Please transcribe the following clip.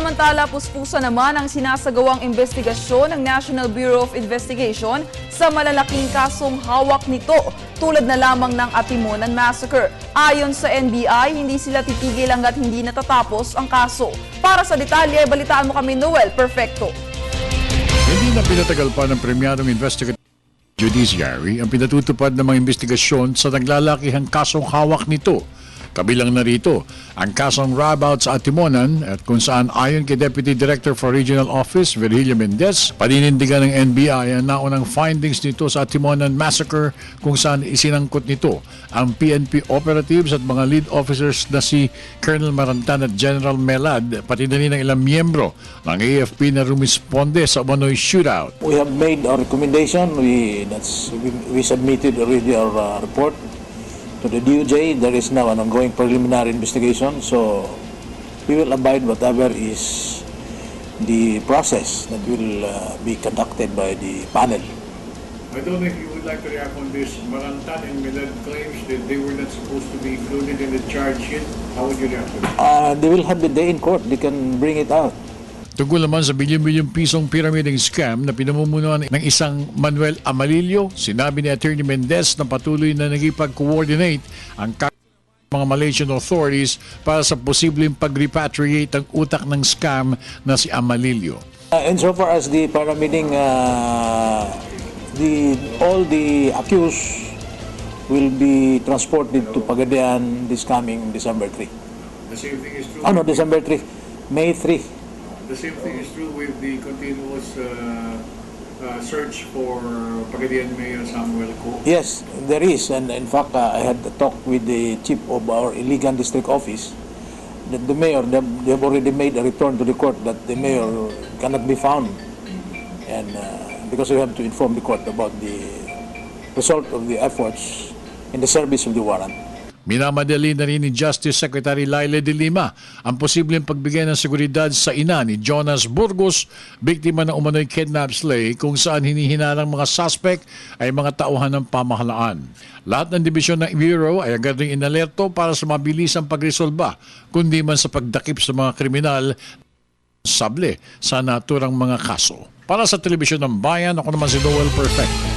Samantala, puspusa naman ang sinasagawang investigasyon ng National Bureau of Investigation sa malalaking kasong hawak nito, tulad na lamang ng Atimonan Massacre. Ayon sa NBI, hindi sila titigil hanggat hindi natatapos ang kaso. Para sa detalye, balitaan mo kami, Noel Perfecto. Hindi na pinatagal pa ng premyadong investigative judiciary ang pinatutupad ng mga investigasyon sa naglalakihang kasong hawak nito. Kabilang na rito ang kasong rob-out sa Atimonan at kung saan ayon kay Deputy Director for Regional Office Virgilio Mendez, paninindigan ng NBI ang naunang findings nito sa Atimonan Massacre kung saan isinangkot nito ang PNP operatives at mga lead officers na si Colonel Marantan at General Melad, pati na rin ang ilang miyembro ng AFP na rumisponde sa umano'y shootout. We have made our recommendation. We submitted already our report to the DOJ. There is now an ongoing preliminary investigation, so we will abide whatever is the process that will be conducted by the panel. I don't know if you would like to react on this. Marantan and Melad claims that they were not supposed to be included in the charge sheet. How would you react to that? They will have the day in court. They can bring it out. Tungkol naman sa bilyon-bilyong pisong pyramiding scam na pinamumunuan ng isang Manuel Amalillo, sinabi ni Attorney Mendez na patuloy na nagipag-coordinate ang mga Malaysian authorities para sa posibleng pag-repatriate ang utak ng scam na si Amalillo. And so far as the pyramiding, all the accused will be transported to Pagadian this coming December 3. The same thing is true. Oh no, December 3. May 3. The same thing is true with the continuous search for Pagadian Mayor Samuel Ko. Yes, there is. And in fact, I had a talk with the chief of our Iligan District Office. That the mayor, they have already made a return to the court that the mayor cannot be found. And because we have to inform the court about the result of the efforts in the service of the warrant. Minamadali na rin ni Justice Secretary Laila de Lima ang posibleng pagbigay ng seguridad sa ina ni Jonas Burgos, biktima ng umano'y kidnap slay kung saan hinihinalang mga suspect ay mga tauhan ng pamahalaan. Lahat ng dibisyon ng Bureau ay agad ring inalerto para sa mabilisang pagresolba, kundi man sa pagdakip sa mga kriminal sable sa naturang mga kaso. Para sa Telebisyon ng Bayan, ako naman si Noel Perfecto.